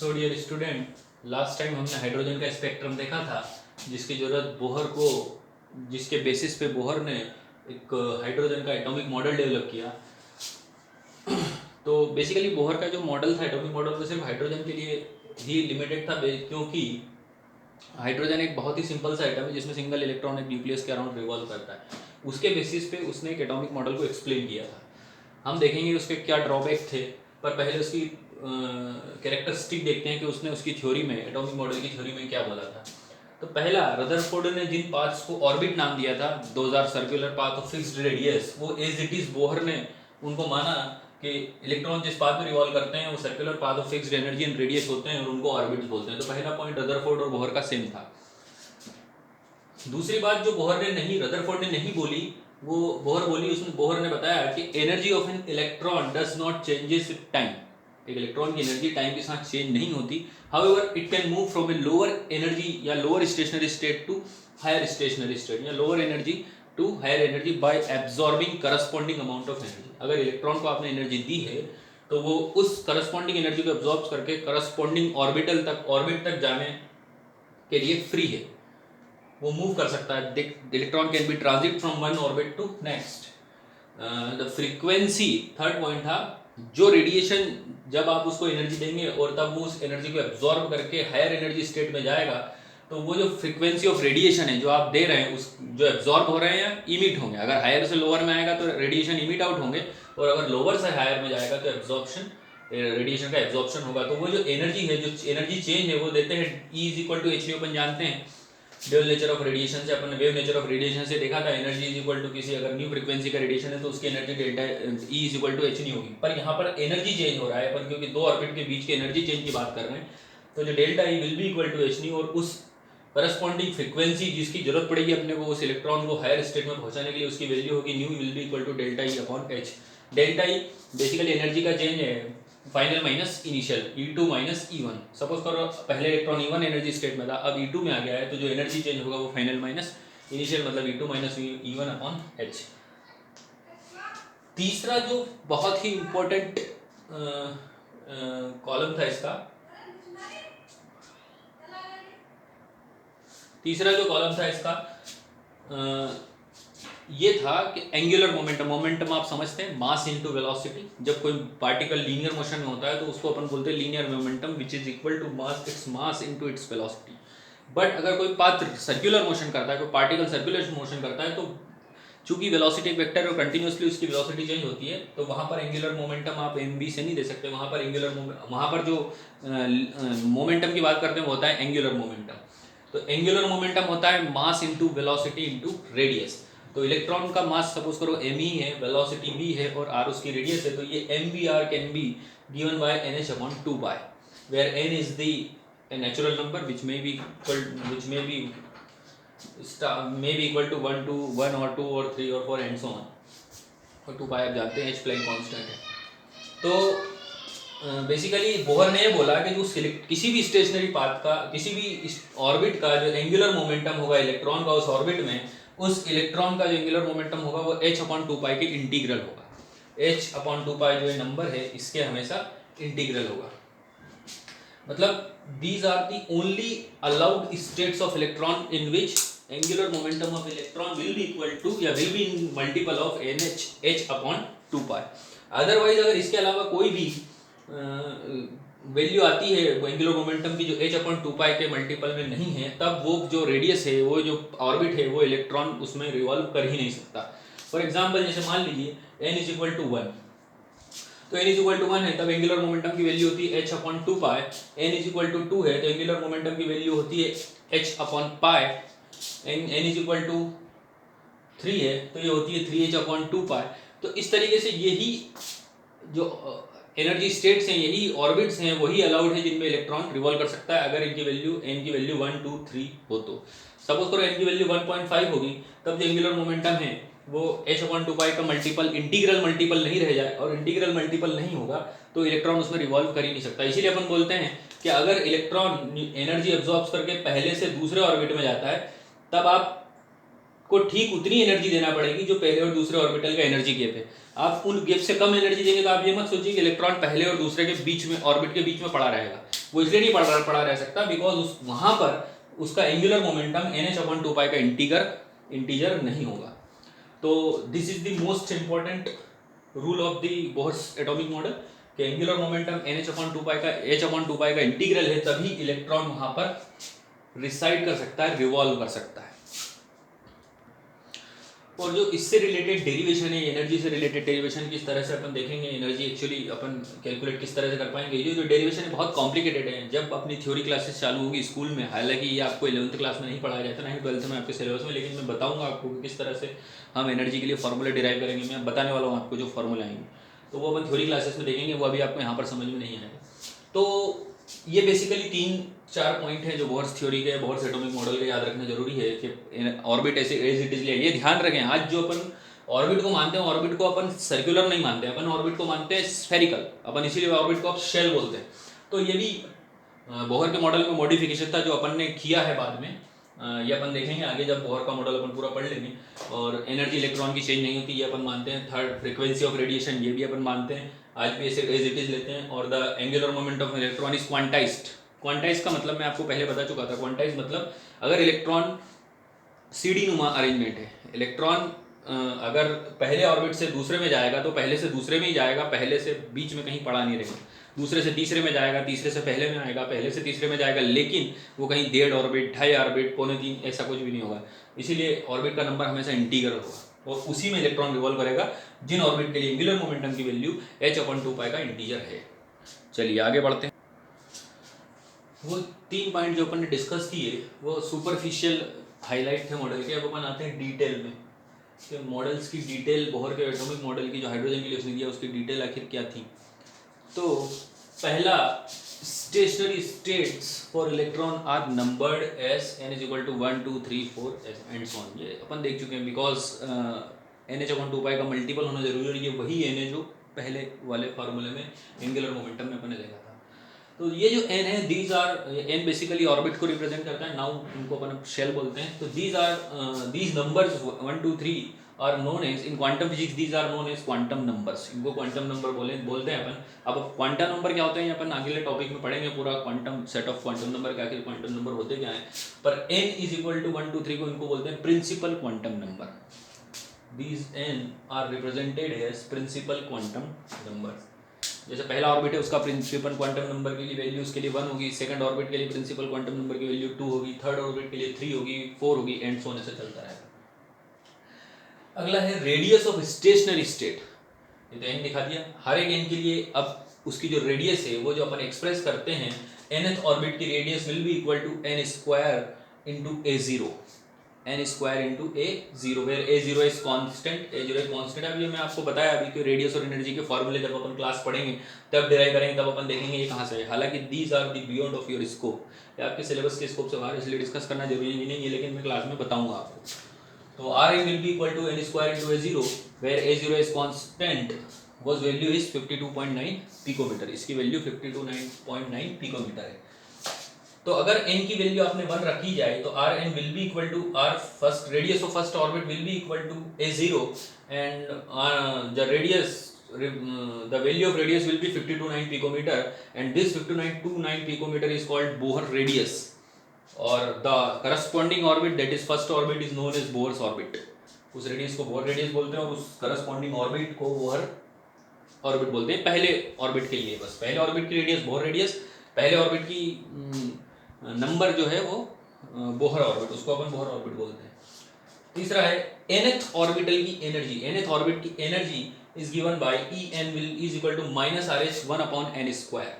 सो dear student, last time हमने hydrogen का spectrum देखा था, जिसकी ज़रूरत बोहर को, जिसके बेसिस पे बोहर ने एक हाइड्रोजन का एटॉमिक मॉडल डेवलप किया। तो बेसिकली बोहर का जो मॉडल था, एटॉमिक मॉडल, वो सिर्फ हाइड्रोजन के लिए ही लिमिटेड था, क्योंकि हाइड्रोजन एक बहुत ही सिंपल सा आइटम है जिसमें सिंगल इलेक्ट्रॉन एक न्यूक्लियस के अराउंड रिवॉल्व करता है। उसके बेसिस पे उसने एक एटॉमिक मॉडल को एक्सप्लेन किया था। हम देखेंगे उसके क्या ड्रॉबैक थे, पर पहले उसकी कैरेक्टरिस्टिक देखते हैं कि उसने उसकी थ्योरी में, एटॉमिक मॉडल की थ्योरी में क्या बोला था। तो पहला, रदरफोर्ड ने जिन पाथ्स को ऑर्बिट नाम दिया था, 2000 circular path of fixed radius, वो एज इट इज बोहर ने उनको माना कि इलेक्ट्रॉन जिस पाथ में रिवॉल्व करते हैं वो circular path of fixed energy and radius होते हैं और उनको ऑर्बिट्स बोलते हैं। तो पहला पॉइंट रदरफोर्ड और बोहर का सेम था। दूसरी बात जो बोहर ने नहीं, रदरफोर्ड ने नहीं बोली, वो बोहर बोली। उसने, बोहर ने बताया कि energy of an electron does not changes with time. एक इलेक्ट्रॉन की एनर्जी टाइम के साथ चेंज नहीं होती। However it can move from a lower energy या lower stationary state to higher stationary state, या lower energy to higher energy by absorbing corresponding amount of energy. अगर electron को आपने एनर्जी दी है तो वो उस करस्पॉन्डिंग एनर्जी को एब्जॉर्ब करके करस्पॉन्डिंग ऑर्बिटल तक, ऑर्बिट तक जाने के लिए फ्री है, वो मूव कर सकता है। Electron can be transit from one orbit to next. The frequency, third point था, जो रेडिएशन, जब आप उसको एनर्जी देंगे और तब वो उस एनर्जी को एब्जॉर्ब करके हायर एनर्जी स्टेट में जाएगा, तो वो जो फ्रीक्वेंसी ऑफ रेडिएशन है जो आप दे रहे हैं, उस जो एब्जॉर्ब हो रहे हैं या इमिट होंगे, अगर हायर से लोअर में आएगा तो रेडिएशन इमिट आउट होंगे, और अगर लोअर से हायर में जाएगा तो एब्जॉर्प्शन, रेडिएशन का एब्जॉर्प्शन होगा। तो वो जो एनर्जी है, जो एनर्जी चेंज है, वो देते हैं E is equal to H, अपन जानते हैं वेव नेचर ऑफ रेडिएशन से, अपन वेव नेचर ऑफ रेडिएशन से देखा था, एनर्जी इज इक्वल टू किसी, अगर न्यू फ्रीक्वेंसी का रेडिएशन है तो उसकी energy delta E is equal to h नहीं होगी। पर यहाँ पर एनर्जी चेंज हो रहा है अपन, क्योंकि दो ऑर्बिट के बीच के एनर्जी चेंज की बात कर रहे हैं, तो जो delta E will be equal to h नहीं, और उस करस्पॉन्डिंग फ्रीक्वेंसी जिसकी जरूरत पड़ेगी अपने को उस इलेक्ट्रॉन को हायर स्टेट में पहुंचाने के लिए, उसकी वैल्यू होगी nu will be equal to delta E upon h. Delta E basically energy का चेंज है, final minus initial, E2 minus E1। Suppose करो पहले इलेक्ट्रॉन E1 एनर्जी स्टेट में था, अब E2 में आ गया है, तो जो एनर्जी चेंज होगा वो फाइनल माइनस इनिशियल, मतलब E2 minus E1 upon H. तीसरा जो बहुत ही इंपॉर्टेंट कॉलम था इसका, तीसरा जो कॉलम था इसका ये था कि एंगुलर मोमेंटम। मोमेंटम आप समझते हैं, मास इनटू वेलोसिटी। जब कोई पार्टिकल लीनियर मोशन में होता है तो उसको अपन बोलते हैं linear momentum, which is equal to mass, its mass into its velocity. But अगर कोई पाथ सर्कुलर मोशन करता है, कोई पार्टिकल सर्कुलर मोशन करता है, तो चूंकि वेलोसिटी एक वेक्टर और कंटिन्यूसली उसकी वेलोसिटी चेंज होती है, तो वहाँ पर एंगुलर मोमेंटम आप mv से नहीं दे सकते। वहाँ पर जो मोमेंटम की बात करते हैं वो होता है एंगुलर मोमेंटम। तो एंगुलर मोमेंटम होता है mass into velocity into radius. तो इलेक्ट्रॉन का मास सपोज करो m है, वेलोसिटी v है और r उसकी रेडियस है, तो ये mvr can be given by nh upon 2 pi, where n is the natural number which may be equal to 1 to 1 or 2 or 3 or 4 and so on, और 2 पाई आप जानते हैं h प्लैंक कांस्टेंट है। तो बेसिकली बोहर ने ये बोला कि जो किसी भी स्टेशनरी पाथ का, किसी भी ऑर्बिट का जो एंगुलर मोमेंटम होगा इलेक्ट्रॉन का उस ऑर्बिट में, उस इलेक्ट्रॉन का जो एंगुलर मोमेंटम होगा वो h अपॉन 2 पाई के इंटीग्रल होगा। h अपॉन 2 पाई जो ये नंबर है इसके हमेशा इंटीग्रल होगा। मतलब these are the only allowed states of electron in which angular momentum of electron will be equal to या will be in multiple of nh h upon 2 pi। Otherwise अगर इसके अलावा कोई भी वैल्यू आती है एंगुलर मोमेंटम की जो h अपॉन 2 पाई के मल्टीपल में नहीं है, तब वो जो रेडियस है, वो जो ऑर्बिट है, वो इलेक्ट्रॉन उसमें रिवॉल्व कर ही नहीं सकता। फॉर एग्जांपल जैसे मान लीजिए n इज इक्वल टू 1, तो n इज इक्वल टू 1 है, तब एंगुलर मोमेंटम की वैल्यू होती है h upon 2 pi. n is equal to 2 है तो एंगुलर मोमेंटम की वैल्यू होती है h upon pi. n is equal to 3 है तो ये होती है 3h अपॉन 2 पाई। तो इस तरीके से यही जो एनर्जी स्टेट्स हैं, यही ऑर्बिट्स हैं, वही अलाउड है जिनमें इलेक्ट्रॉन रिवॉल्व कर सकता है, अगर इनकी वैल्यू n की वैल्यू 1 2 3 हो। तो सपोज करो n की वैल्यू 1.5 होगी, तब जो एंगुलर मोमेंटम है वो h अपॉन 2 पाई का मल्टीपल, इंटीग्रल मल्टीपल नहीं रह जाए, और इंटीग्रल मल्टीपल नहीं होगा तो इलेक्ट्रॉन उसमें रिवॉल्व कर ही नहीं सकता। इसीलिए अपन बोलते हैं कि अगर इलेक्ट्रॉन एनर्जी एब्जॉर्ब करके पहले से दूसरे ऑर्बिट में जाता है, तब आपको ठीक उतनी एनर्जी देना पड़ेगी जो पहले और दूसरे ऑर्बिटल का एनर्जी गैप है। आप उन गैप से कम एनर्जी देंगे तो आप ये मत सोचिए कि इलेक्ट्रॉन पहले और दूसरे के बीच में, ऑर्बिट के बीच में पड़ा रहेगा। वो इसलिए नहीं पड़ा रह सकता बिकॉज वहां पर उसका एंगुलर मोमेंटम NH/2 का इंटीजर नहीं होगा। तो this is the most important rule of the Bohr's atomic model कि एंगुलर मोमेंटम NH/2 का H/2 का इंटीग्रल है, तभी इलेक्ट्रॉन वहां पर रिसाइड कर सकता है, रिवॉल्व कर सकता है। और जो इससे रिलेटेड डेरिवेशन है, एनर्जी से रिलेटेड डेरिवेशन किस तरह से अपन देखेंगे, एनर्जी एक्चुअली अपन कैलकुलेट किस तरह से कर पाएंगे, ये जो डेरिवेशन है बहुत कॉम्प्लिकेटेड है। जब अपनी थ्योरी क्लासेस चालू होगी स्कूल में, हालांकि ये आपको 11th क्लास में नहीं पढ़ाया जाता, ना ही 12th में आपके सिलेबस में, लेकिन मैं बताऊंगा आपको कि किस तरह से हम एनर्जी के लिए फॉर्मूला डिराइव करेंगे। मैं बताने वाला हूँ आपको जो फॉर्मूला आएंगे, तो वो अपन थ्योरी क्लासेस में देखेंगे, वो अभी आपको यहाँ पर समझ में नहीं आएगा। तो ये बेसिकली 3-4 पॉइंट है जो बोहर्स थ्योरी के, बोहर्स एटॉमिक मॉडल के याद रखना जरूरी है कि ऑर्बिट ऐसे एज इट इज लिया। ये ध्यान रखें, आज जो अपन ऑर्बिट को मानते हैं, ऑर्बिट को अपन सर्कुलर नहीं मानते, अपन ऑर्बिट को मानते हैं स्फेरिकल, अपन इसीलिए ऑर्बिट को आप शेल बोलते हैं। तो ये भी बोहर के मॉडल में मॉडिफिकेशन था जो अपन ने किया है बाद में, ये अपन देखेंगे आगे जब बोहर का मॉडल अपन पूरा पढ़ लेंगे। और एनर्जी इलेक्ट्रॉन की चेंज नहीं होती, ये अपन मानते हैं। थर्ड, फ्रीक्वेंसी ऑफ रेडिएशन, ये भी अपन मानते हैं, आज भी ऐसे एज इट इज लेते हैं। और the angular moment of electron is quantized. Quantize का मतलब मैं आपको पहले बता चुका था। क्वांटाइज मतलब अगर इलेक्ट्रॉन सीडी नुमा अरेंजमेंट है, इलेक्ट्रॉन अगर पहले ऑर्बिट से दूसरे में जाएगा तो पहले से दूसरे में ही जाएगा, पहले से बीच में कहीं पड़ा नहीं रहेगा। दूसरे से तीसरे में जाएगा, तीसरे से पहले में आएगा, पहले से तीसरे में जाएगा, लेकिन वो कहीं 1.5 ऑर्बिट, 2.5 ऑर्बिट, 2.25 ऐसा कुछ भी नहीं होगा। इसीलिए ऑर्बिट का नंबर हमेशा इंटीग्रल होगा और उसी में इलेक्ट्रॉन रिवॉल्व करेगा जिन ऑर्बिट के लिए एंगुलर मोमेंटम की वैल्यू H/2 का इंटीजर है। चलिए आगे बढ़ते हैं। वो 3 पॉइंट जो अपन ने डिस्कस किए वो सुपरफिशियल हाईलाइट थे मॉडल के। अब अपन आते हैं डिटेल में कि मॉडल्स की डिटेल, बोहर के एटॉमिक मॉडल की जो हाइड्रोजन के लिए उसने दिया उसकी डिटेल आखिर क्या थी। तो पहला, stationary states for electron are numbered as n = 1 2 3 4 and so on. ये अपन देख चुके हैं बिकॉज NH/2 का मल्टीपल होना जरूरी है। ये वही n है जो पहले वाले फार्मूले में एंगुलर मोमेंटम में अपन ने देखा था। तो ये जो n है, these are, n basically orbit को रिप्रेजेंट करता है। नाउ इनको अपन शेल बोलते हैं। तो these numbers 1 2 3 are known as, in quantum physics these are known as quantum numbers. इनको क्वांटम नंबर बोलते हैं अपन। अब क्वांटम नंबर क्या होते हैं अपन अगले टॉपिक में पढ़ेंगे, पूरा quantum set of quantum number का, आखिर क्वांटम नंबर होते क्या है। पर n = 1 2 3 को इनको बोलते हैं principal quantum number. These n are represented as principal quantum number. जैसे पहला ऑर्बिट है उसका प्रिंसिपल क्वांटम नंबर की वैल्यू उसके लिए 1 होगी, सेकंड ऑर्बिट के लिए प्रिंसिपल क्वांटम नंबर की वैल्यू 2 होगी, थर्ड ऑर्बिट के लिए 3 होगी, 4 होगी, एंड सो ऑन, ऐसे चलता रहेगा। अगला है रेडियस ऑफ स्टेशनरी स्टेट। ये तो n दिखा दिया हर एक n के लिए। अब उसकी जो रेडियस है वो जो अपन एक्सप्रेस करते हैं, nth ऑर्बिट की radius will be equal to n square into a0, n square into a0, where a0 is constant, a0 is constant. अब ये मैं आपको बताया अभी कि रेडियस और एनर्जी के फॉर्मूले जब अपन क्लास पढ़ेंगे तब डिराइव करेंगे, तब अपन देखेंगे ये कहाँ से है। हालांकि these are the beyond of your scope, ये आपके सिलेबस के स्कोप से बाहर, इसलिए डिस्कस करना जरूरी नहीं है, लेकिन मैं क्लास में बताऊंगा आपको। तो Rn will be equal to n square into a0, where a0 is constant, whose value is 52.9 picometer. इसकी वैल्यू 52.9 पिकोमीटर है। तो अगर n की वैल्यू आपने 1 रखी जाए तो Rn will be equal to r first radius of first orbit will be equal to a0 and the value of radius will be 52.9 picometer, and this 52.9 picometer is called Bohr radius, और the corresponding orbit that is first orbit is known as Bohr's orbit. उस radius को Bohr radius बोलते हैं और उस corresponding orbit को Bohr orbit बोलते हैं। पहले ऑर्बिट के लिए बस, पहले ऑर्बिट की रेडियस बोहर रेडियस, पहले ऑर्बिट की नंबर जो है वो बोहर ऑर्बिट, उसको अपन बोहर ऑर्बिट बोलते हैं। तीसरा है nth ऑर्बिटल की एनर्जी। nth ऑर्बिट की energy is given by En is equal to -RH 1/n square,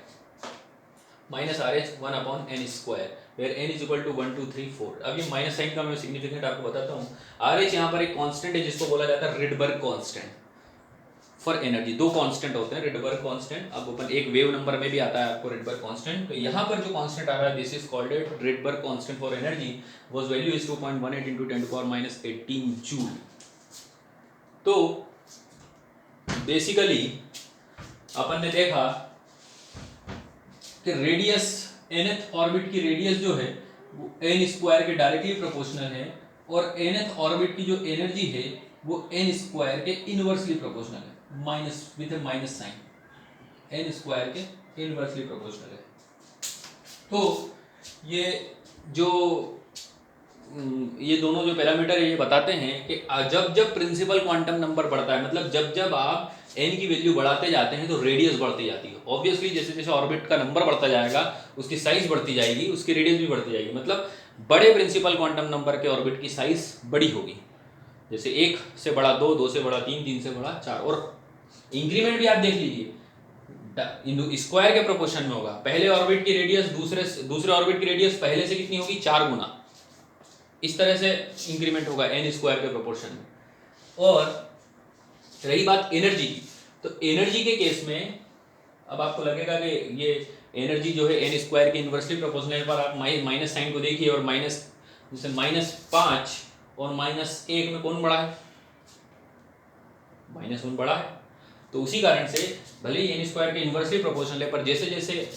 -RH 1/n square, where n is equal to 1 2 3 4। अब ये माइनस साइन का मैं सिग्निफिकेंट आपको बताता हूँ। RH यहाँ पर एक कांस्टेंट है जिसको बोला जाता है Rydberg constant for energy. 2 constant होते हैं रिडबर्ग कांस्टेंट। अब अपन एक वेव नंबर में भी आता है आपको रिडबर्ग कांस्टेंट। तो यहाँ पर जो कांस्टेंट आ रहा है this is called it Rydberg constant for energy, was value is 2.18 into 10⁻18 joule. तो बेसिकली अपन ने देखा कि रेडियस, nth ऑर्बिट की रेडियस जो है वो n स्क्वायर के डायरेक्टली प्रोपोर्शनल है, और nth ऑर्बिट की जो एनर्जी है वो n स्क्वायर के इनवर्सली प्रोपोर्शनल है, minus with minus sign, n square के इनवर्सली प्रोपोर्शनल है। तो ये जो ये दोनों जो पैरामीटर है ये बताते हैं कि जब जब प्रिंसिपल क्वांटम नंबर बढ़ता है, मतलब जब जब आप n की वैल्यू बढ़ाते जाते हैं तो रेडियस बढ़ती जाती है। ऑब्वियसली जैसे जैसे ऑर्बिट का नंबर बढ़ता जाएगा उसकी साइज बढ़ती जाएगी, उसकी रेडियस भी बढ़ती जाएगी। मतलब बड़े प्रिंसिपल क्वांटम नंबर के ऑर्बिट की साइज बड़ी होगी, जैसे 1 से बड़ा 2, 2 से बड़ा 3, 3 से बड़ा 4। और इंक्रीमेंट भी आप देख लीजिए, स्क्वायर के प्रोपोर्शन में होगा। पहले ऑर्बिट की रेडियस दूसरे ऑर्बिट की रेडियस पहले से कितनी होगी, 4 गुना। इस तरह से इंक्रीमेंट होगा n स्क्वायर के प्रोपोर्शन में। और रही बात एनर्जी की, तो एनर्जी के केस में अब आपको लगेगा कि ये एनर्जी जो है n स्क्वायर के इन्वर्सली प्रोपोर्शनल पर आप माइनस साइन को देखिए, और जैसे -5 और -1 में कौन बड़ा है, -1 बड़ा है। तो उसी कारण से भले ही n स्क्वायर के इन्वर्सली प्रोपोर्शनल है, पर जैसे जैसे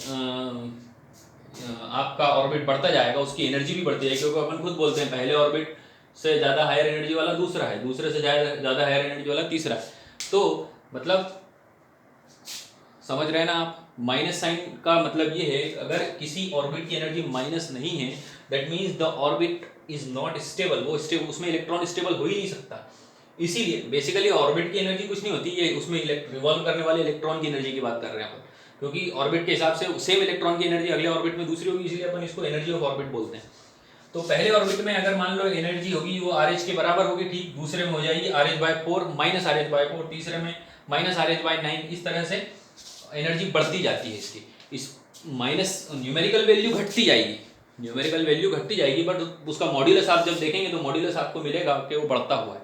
आपका ऑर्बिट बढ़ता जाएगा उसकी एनर्जी भी बढ़ती जाएगी, क्योंकि अपन खुद बोलते हैं पहले ऑर्बिट से ज़्यादा हायर एनर्जी वाला दूसरा है, दूसरे से ज़्यादा हायर एनर्जी वाला तीसरा है। तो मतलब समझ रहे हैं ना आप, माइनस साइन का मतलब ये है अगर किसी ऑर्बिट की एनर्जी माइनस नहीं है, that means the orbit is not stable, वो स्टेबल, उसमें इलेक्ट्रॉन स्टेबल हो ही नहीं सकता। इसीलिए बेसिकली ऑर्बिट की एनर्जी कुछ नहीं होती, ये उसमें रिवॉल्व करने वाले इलेक्ट्रॉन की एनर्जी की बात कर रहे हैं अपन, क्योंकि ऑर्बिट के हिसाब से सेम इलेक्ट्रॉन की एनर्जी अगले ऑर्बिट में दूसरी होगी, इसलिए अपन इसको एनर्जी ऑफ ऑर्बिट बोलते हैं। तो पहले ऑर्बिट में अगर मान लो एनर्जी होगी वो RH के बराबर होगी, ठीक, दूसरे में हो जाएगी RH/4 -RH/4, तीसरे में -RH/9। इस तरह से एनर्जी बढ़ती जाती है इसकी, इस माइनस न्यूमेरिकल वैल्यू घटती जाएगी, न्यूमेरिकल वैल्यू घटती जाएगी, बट उसका मॉड्यूलस आप जब देखेंगे तो मॉड्यूलस आपको मिलेगा कि वो बढ़ता हुआ है,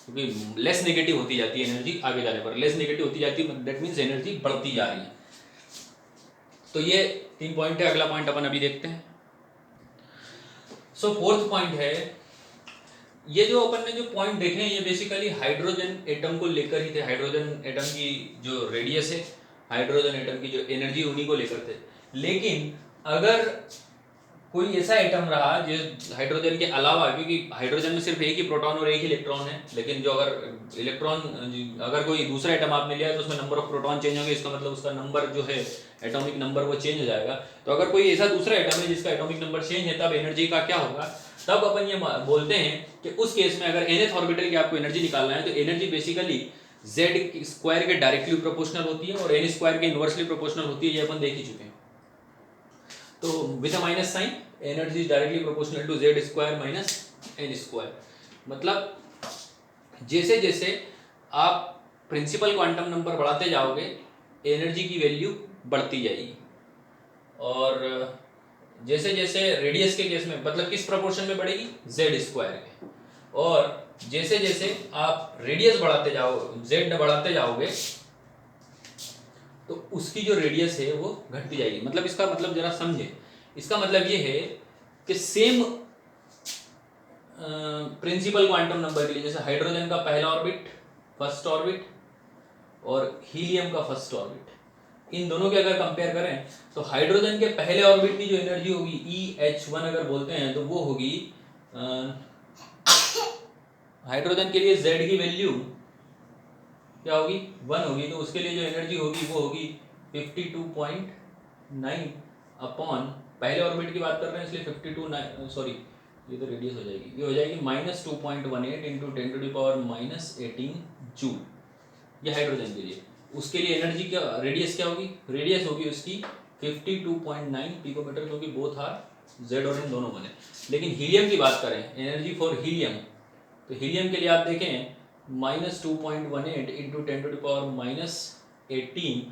क्योंकि लेस नेगेटिव होती जाती है एनर्जी आगे जाने पर, लेस नेगेटिव होती जाती है, दैट मीन्स एनर्जी बढ़ती जा रही है। तो ये 3 पॉइंट है। अगला पॉइंट अपन अभी देखते हैं। सो फोर्थ पॉइंट है, ये जो अपन ने जो पॉइंट देखे हैं ये बेसिकली हाइड्रोजन एटम को लेकर ही थे। हाइड्रोजन एटम की जो रेडियस है, हाइड्रोजन एटम की जो एनर्जी, उन्हीं को लेकर थे। लेकिन अगर कोई ऐसा एटम रहा जो हाइड्रोजन के अलावा, क्योंकि हाइड्रोजन में सिर्फ एक ही प्रोटॉन और एक ही इलेक्ट्रॉन है, लेकिन जो अगर इलेक्ट्रॉन, अगर कोई दूसरा एटम आपने लिया तो उसमें नंबर ऑफ प्रोटॉन चेंज होंगे, इसका मतलब उसका नंबर जो है एटॉमिक नंबर वो चेंज हो जाएगा। तो अगर कोई ऐसा दूसरा एटम है जिसका एटॉमिक नंबर चेंज है, तब एनर्जी का क्या होगा, तब अपन ये बोलते हैं कि उस केस में अगर nth ऑर्बिटल की आपको एनर्जी निकालना है तो एनर्जी बेसिकली z स्क्वायर के डायरेक्टली प्रोपोर्शनल होती है और n स्क्वायर के इनवर्सली प्रोपोर्शनल होती है, ये अपन देख ही चुके हैं। तो with a minus sign energy is directly proportional to z square minus n square. मतलब जैसे जैसे आप प्रिंसिपल क्वांटम नंबर बढ़ाते जाओगे एनर्जी की वैल्यू बढ़ती जाएगी, और जैसे जैसे रेडियस के केस में मतलब किस प्रोपोर्शन में बढ़ेगी, z स्क्वायर के, और जैसे जैसे आप रेडियस बढ़ाते z बढ़ाते जाओगे तो उसकी जो रेडियस है वो घटती जाएगी। मतलब इसका मतलब जरा समझे, इसका मतलब ये है कि सेम प्रिंसिपल क्वांटम नंबर के लिए, जैसे हाइड्रोजन का पहला ऑर्बिट, फर्स्ट ऑर्बिट, और हीलियम का फर्स्ट ऑर्बिट, इन दोनों के अगर कंपेयर करें तो हाइड्रोजन के पहले ऑर्बिट की जो एनर्जी होगी EH1 अगर बोलते हैं तो वो होगी, हाइड्रोजन के लिए Z की वैल्यू क्या होगी, 1 होगी, तो उसके लिए जो एनर्जी होगी वो होगी 52.9 अपॉन, पहले ऑर्बिट की बात कर रहे हैं इसलिए 52, सॉरी ये तो रेडियस हो जाएगी, ये हो जाएगी -2.18 इंटू 10⁻18 जूल, ये हाइड्रोजन के लिए। उसके लिए एनर्जी क्या, रेडियस क्या होगी, रेडियस होगी उसकी 52.9 पिकोमीटर, क्योंकि बोथ आर Z और N दोनों बने। लेकिन हीलियम की बात करें, एनर्जी फॉर हीलियम, तो हीलियम के लिए आप देखें -2.18 इंटू 10⁻18,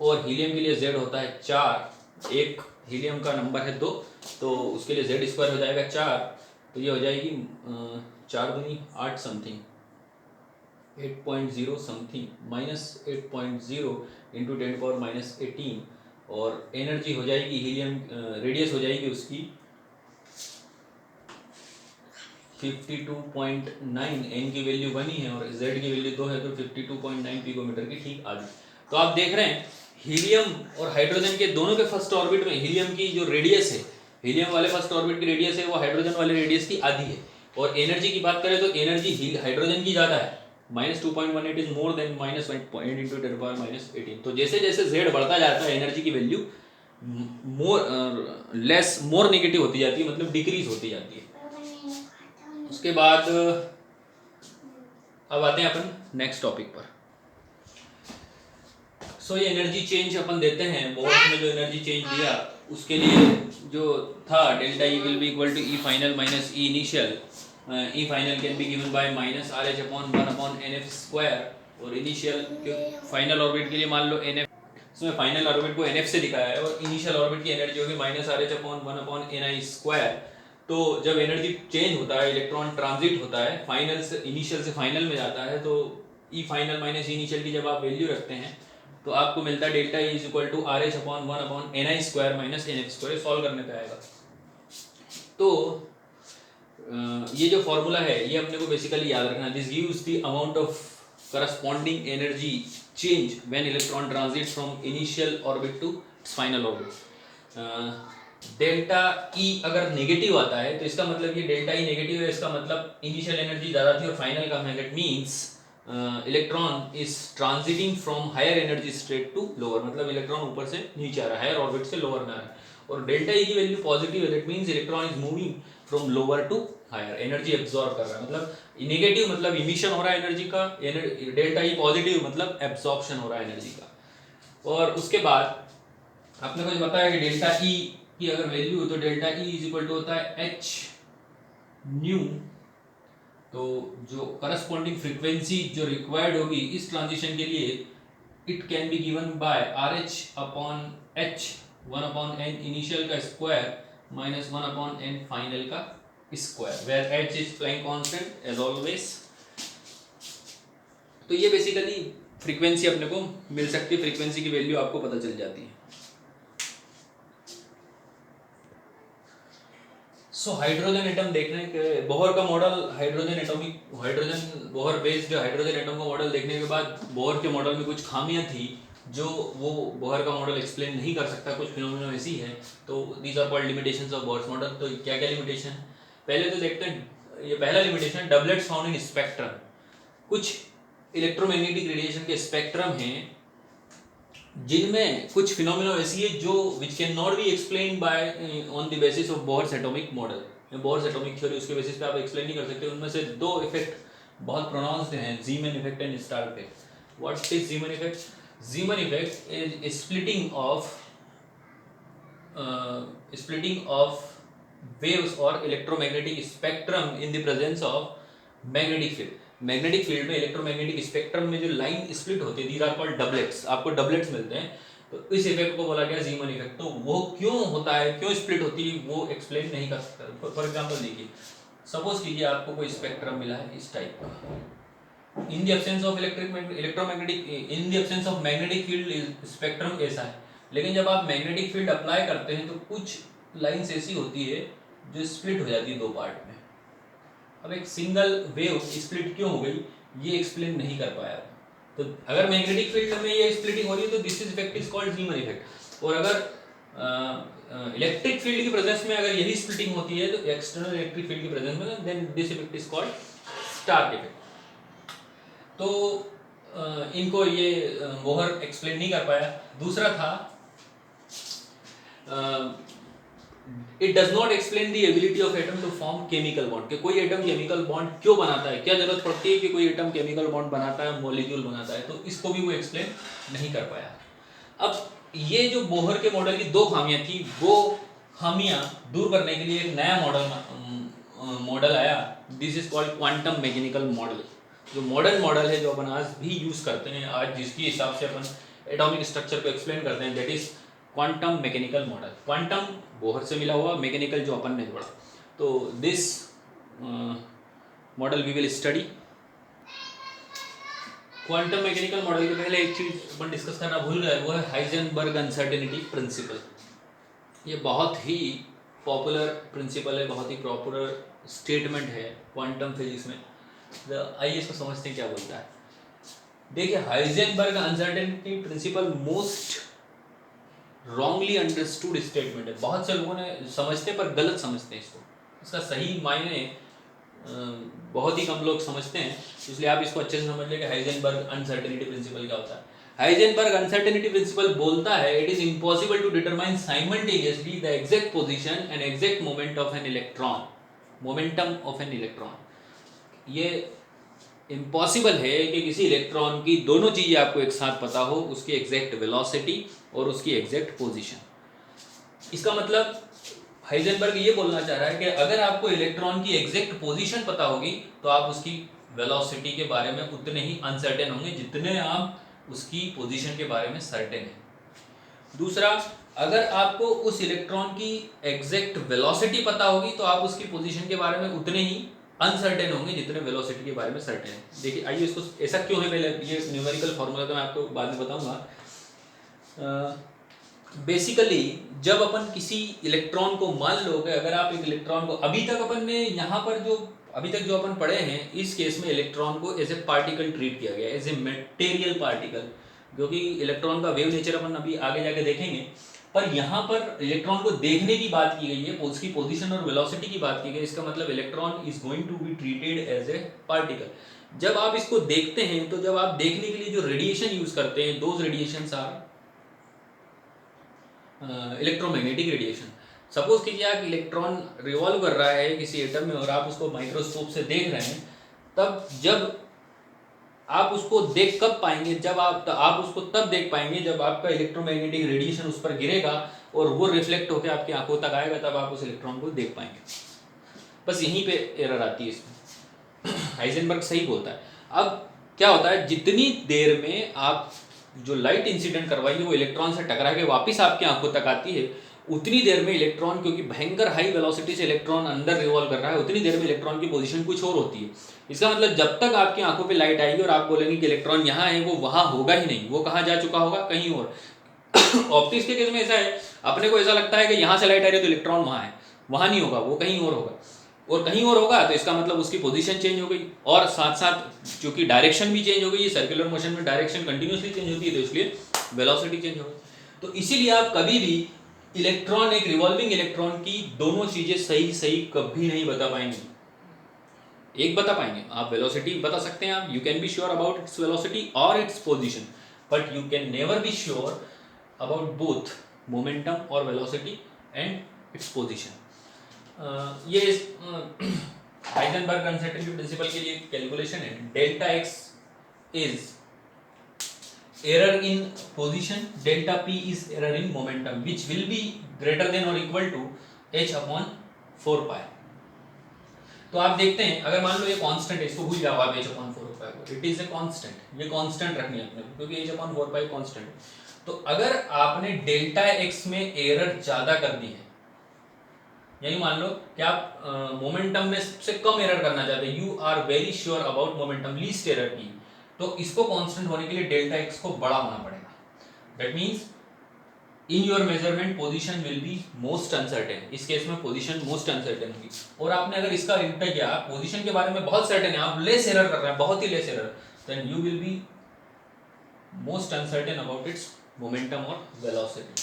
और हीलियम के लिए Z होता है 4, एक हीलियम का नंबर है 2, तो उसके लिए Z स्क्वायर हो जाएगा 4, तो ये हो जाएगी 4 दूनी 8 समथिंग, 8.0 समथिंग, -8.0 इंटू 10⁻18, और एनर्जी हो जाएगी हीलियम, रेडियस हो जाएगी उसकी 52.9, n की वैल्यू 1 ही है और z की वैल्यू 2 है, तो 52.9 पिकोमीटर की ठीक आगे। तो आप देख रहे हैं हीलियम और हाइड्रोजन के दोनों के फर्स्ट ऑर्बिट में हीलियम की जो रेडियस है, हीलियम वाले फर्स्ट ऑर्बिट की रेडियस है वो हाइड्रोजन वाले रेडियस की आधी है। और एनर्जी की बात करें तो एनर्जी हाइड्रोजन की ज़्यादा है, -2.18 इज मोर देन -1.8 इंटू 10⁻18। तो जैसे जैसे z बढ़ता जाता है एनर्जी की वैल्यू मोर नेगेटिव होती जाती है, मतलब डिक्रीज होती जाती है। उसके बाद अब आते हैं अपन नेक्स्ट टॉपिक पर। सो ये एनर्जी चेंज अपन देते हैं, बोहर में जो एनर्जी चेंज दिया उसके लिए जो था delta E will be equal to E final minus E initial. E final can be given by minus R H upon 1 upon N F square, और इनिशियल फाइनल ऑर्बिट के लिए मान लो एन एफ, इसमें फाइनल ऑर्बिट को N F से दिखाया है, और इनिशियल ऑर्बिट की एनर्जी होगी minus R H upon 1 upon N I square. तो जब एनर्जी चेंज होता है, इलेक्ट्रॉन ट्रांजिट होता है फाइनल से, इनिशियल से फाइनल में जाता है, तो ई फाइनल माइनस इनिशियल की जब आप वैल्यू रखते हैं तो आपको मिलता है delta E is equal to R H upon 1 upon N I square minus N F square. Solve करने पे आएगा। तो ये जो फॉर्मूला है ये अपने को बेसिकली याद रखना, this gives the amount of corresponding energy change when electron transit from initial orbit to final orbit. Delta E अगर नेगेटिव आता है तो इसका मतलब ये डेल्टा ई नेगेटिव है, इसका मतलब इनिशियल एनर्जी ज़्यादा थी और फाइनल कम है। That means electron is transiting from higher energy state to lower, मतलब इलेक्ट्रॉन ऊपर से नीचे आ रहा है, हायर ऑर्बिट से लोअर में आ रहा है। और डेल्टा ई की वैल्यू पॉजिटिव है, that means electron is moving from lower to higher, energy absorb कर रहा है। मतलब नेगेटिव मतलब इमिशन हो रहा है एनर्जी का, डेल्टा ई पॉजिटिव मतलब एब्जॉर्प्शन हो रहा है एनर्जी का। और उसके बाद आपने कुछ बताया कि डेल्टा ई की अगर वैल्यू हो तो delta E is equal to होता है एच न्यू। तो जो करस्पॉन्डिंग फ्रीक्वेंसी जो रिक्वायर्ड होगी इस ट्रांजिशन के लिए, it can be given by R H upon H 1 upon N initial का square minus 1 upon N final का square, where H is flying constant as always. तो ये बेसिकली फ्रीक्वेंसी अपने को मिल सकती है, फ्रीक्वेंसी की वैल्यू आपको पता चल जाती है। सो हाइड्रोजन एटम देखने के बोहर का model, hydrogen Bohr based hydrogen atom का मॉडल देखने के बाद बोहर के मॉडल में कुछ खामियां थी जो वो बोहर का मॉडल एक्सप्लेन नहीं कर सकता, कुछ फिनोमेना ऐसी है। तो these are called limitations of Bohr's model. तो क्या क्या लिमिटेशन, पहले तो देखते हैं। ये पहला limitation, doublets found in spectrum. कुछ इलेक्ट्रोमैग्नेटिक रेडिएशन के स्पेक्ट्रम हैं जिनमें कुछ फिनोमेना ऐसी है जो which can not be explain by on the basis of Bohr's atomic model, Bohr's atomic theory, उसके बेसिस पे आप एक्सप्लेन नहीं कर सकते। उनमें से दो इफेक्ट बहुत प्रोनाउंस्ड हैं, Zeeman effect and star effect. What is Zeeman effect? Zeeman effect is splitting of waves और electromagnetic spectrum in the presence of magnetic field. Magnetic field में इलेक्ट्रोमैग्नेटिक स्पेक्ट्रम में जो लाइन स्प्लिट होती है, these are called doublets, आपको doublets मिलते हैं। तो इस इफेक्ट को बोला गया जीमन इफेक्ट। तो वो क्यों होता है, क्यों स्प्लिट होती है, वो एक्सप्लेन नहीं कर सकता। फॉर एग्जांपल देखिए, सपोज कीजिए आपको कोई स्पेक्ट्रम मिला है इस टाइप का, in the absence of electromagnetic, in the absence of magnetic field spectrum ऐसा है। लेकिन जब आप मैग्नेटिक फील्ड अप्लाई करते हैं तो कुछ लाइन्स ऐसी होती है जो स्प्लिट हो जाती है दो पार्ट में। अब एक सिंगल वेव स्प्लिट क्यों हो गई ये एक्सप्लेन नहीं कर पाया। तो अगर मैग्नेटिक फील्ड में ये स्प्लिटिंग हो रही है तो this is effect is called जीमन effect. और अगर इलेक्ट्रिक फील्ड की प्रेजेंस में अगर यही स्प्लिटिंग होती है तो एक्सटर्नल इलेक्ट्रिक फील्ड की प्रेजेंस में, then this effect is called Stark effect. तो इनको ये बोहर एक्सप्लेन नहीं कर पाया। दूसरा था it does not explain the ability of atom to form chemical bond, कि कोई एटम केमिकल बॉन्ड क्यों बनाता है, क्या जरूरत पड़ती है कि कोई एटम केमिकल बॉन्ड बनाता है, मॉलिक्यूल बनाता है, तो इसको भी वो एक्सप्लेन नहीं कर पाया। अब ये जो बोहर के मॉडल की दो खामियां थी, वो खामियां दूर करने के लिए एक नया मॉडल आया, this is called quantum mechanical model. जो मॉडर्न मॉडल है जो अपन आज भी यूज करते हैं, आज जिसके हिसाब से अपन एटॉमिक स्ट्रक्चर को एक्सप्लेन करते हैं, that is quantum mechanical model. Quantum Bohr से मिला हुआ, मैकेनिकल जो अपन ने जोड़ा। तो this model we will study. Quantum mechanical model के पहले एक चीज अपन डिस्कस करना भूल गए, वो है हाइजेनबर्ग अनसर्टेनिटी प्रिंसिपल। ये बहुत ही पॉपुलर प्रिंसिपल है, बहुत ही पॉपुलर स्टेटमेंट है क्वांटम फिजिक्स में। आइए इसको समझते हैं क्या बोलता है। देखिए, Heisenberg uncertainty principal most wrongly understood statement है। बहुत से लोगों ने समझते पर गलत समझते हैं इसको, इसका सही मायने बहुत ही कम लोग समझते हैं। इसलिए आप इसको अच्छे से समझ लें कि हाइजेनबर्ग अनसर्टेनिटी प्रिंसिपल क्या होता है। हाइजेनबर्ग अनसर्टेनिटी प्रिंसिपल बोलता है it is impossible to determine simultaneously the exact position and exact moment of an electron, momentum of an electron. ये इम्पॉसिबल है कि किसी इलेक्ट्रॉन की दोनों चीज़ें आपको एक साथ पता हो, उसकी एग्जैक्ट वेलोसिटी और उसकी एग्जैक्ट पोजीशन। इसका मतलब हाइजेनबर्ग ये बोलना चाह रहा है कि अगर आपको इलेक्ट्रॉन की एग्जैक्ट पोजीशन पता होगी तो आप उसकी वेलोसिटी के बारे में उतने ही अनसर्टेन होंगे जितने आप उसकी पोजीशन के बारे में सर्टेन हैं। दूसरा, अगर आपको उस इलेक्ट्रॉन की एग्जैक्ट वेलोसिटी पता होगी तो आप उसकी पोजीशन के बारे में उतने ही अनसर्टेन होंगे जितने वेलोसिटी के बारे में सर्टेन है। देखिए आइए इसको ऐसा क्यों है, पहले ये न्यूमेरिकल फार्मूला तो मैं आपको बाद में बताऊंगा। बेसिकली जब अपन किसी इलेक्ट्रॉन को, मान लो कि अगर आप एक इलेक्ट्रॉन को, अभी तक अपन ने यहाँ पर जो अभी तक जो अपन पढ़े हैं इस केस में इलेक्ट्रॉन को एज ए पार्टिकल ट्रीट किया गया, एज ए मटेरियल पार्टिकल, क्योंकि इलेक्ट्रॉन का वेव नेचर अपन अभी आगे जाके देखेंगे। पर यहाँ पर इलेक्ट्रॉन को देखने की बात की गई है, उसकी पोजीशन और वेलोसिटी की बात की गई। इसका मतलब electron is going to be treated as a particle. जब आप इसको देखते हैं तो जब आप देखने के लिए जो रेडिएशन यूज करते हैं, those radiations are electromagnetic radiation. Suppose कीजिए आप इलेक्ट्रॉन रिवॉल्व कर रहा है किसी एटम में और आप उसको माइक्रोस्कोप से देख रहे हैं, तब जब आप उसको देख कब पाएंगे, जब आप उसको तब देख पाएंगे जब आपका इलेक्ट्रोमैग्नेटिक रेडिएशन उस पर गिरेगा और वो रिफ्लेक्ट होकर आपकी आंखों तक आएगा, तब आप उस इलेक्ट्रॉन को देख पाएंगे। बस यहीं पे एरर आती है इसमें। हाइजेनबर्ग सही बोलता है। अब क्या होता है, जितनी देर में आप जो लाइट इंसिडेंट करवाइए वो इलेक्ट्रॉन से टकरा के वापस आपकी आंखों तक आती है, उतनी देर में इलेक्ट्रॉन, क्योंकि भयंकर हाई वेलोसिटी से इलेक्ट्रॉन अंदर रिवॉल्व कर रहा है, उतनी देर में इलेक्ट्रॉन की पोजीशन कुछ और होती है। इसका मतलब जब तक आपकी आंखों पे लाइट आएगी और आप बोलेंगे कि इलेक्ट्रॉन यहाँ है, वो वहाँ होगा ही नहीं, वो कहाँ जा चुका होगा, कहीं और। ऑप्टिक्स के केस में ऐसा है, अपने को ऐसा लगता है कि यहाँ से लाइट आ रही है तो इलेक्ट्रॉन वहाँ है, वहाँ नहीं होगा, वो कहीं और होगा, और कहीं और होगा तो इसका मतलब उसकी पोजीशन चेंज हो गई, और साथ साथ चूंकि डायरेक्शन भी चेंज हो गई, सर्कुलर मोशन में डायरेक्शन कंटिन्यूसली चेंज होती है, तो इसलिए वेलोसिटी चेंज हो गई। तो इसीलिए आप कभी भी इलेक्ट्रॉन, एक रिवॉल्विंग इलेक्ट्रॉन की दोनों चीजें सही सही कभी नहीं बता पाएंगे। एक बता पाएंगे, आप वेलोसिटी बता सकते हैं, आप you can be sure about its velocity और its position, but you can never be sure about both momentum और वेलोसिटी एंड इट्स पोजीशन। ये हाइजेनबर्ग अनसर्टेनिटी प्रिंसिपल के लिए कैलकुलेशन है। Delta x is error in position, delta p is error in momentum, which will be greater than or equal to h upon 4 pi। तो आप देखते हैं, अगर मान लो ये कांस्टेंट है, इसको भूल जाओ आप h upon 4 pi को, इट इज ए कांस्टेंट, ये कांस्टेंट रखनी है अपने को, क्योंकि h upon 4 pi कांस्टेंट है। तो अगर आपने डेल्टा x में एरर ज्यादा कर दी है, यानी मान लो कि आप मोमेंटम में सबसे कम एरर करना चाहते हैं, you are very sure about momentum, least error की, तो इसको कांस्टेंट होने के लिए डेल्टा एक्स को बड़ा होना पड़ेगा। That means in your measurement position will be most uncertain. इस केस में पोजीशन मोस्ट अनसर्टेन होगी। और आपने अगर इसका उल्टा किया, पोजीशन के बारे में बहुत सर्टेन है, आप लेस एरर कर रहे हैं, बहुत ही less error, then you will be most uncertain about its momentum और वेलोसिटी।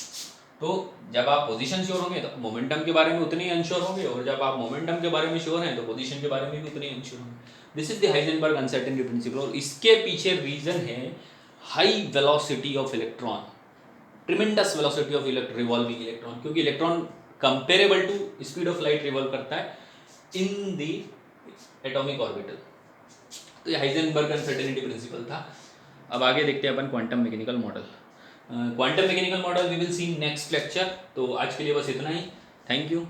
तो जब आप पोजीशन श्योर होंगे तो मोमेंटम के बारे में उतने ही अनश्योर होंगे, और जब आप मोमेंटम के बारे में श्योर हैं तो पोजीशन के बारे में भी उतने ही अनश्योर होंगे। This is the Heisenberg uncertainty principle, और इसके पीछे रीजन है high velocity of electron, tremendous velocity of revolving electron, क्योंकि electron comparable to speed of light revolve करता है इन द एटॉमिक ऑर्बिटल। तो ये हाइजेनबर्ग अनसर्टेनिटी प्रिंसिपल था। अब आगे देखते हैं अपन quantum mechanical model. Quantum mechanical model we will see next lecture. तो आज के लिए बस इतना ही। Thank you.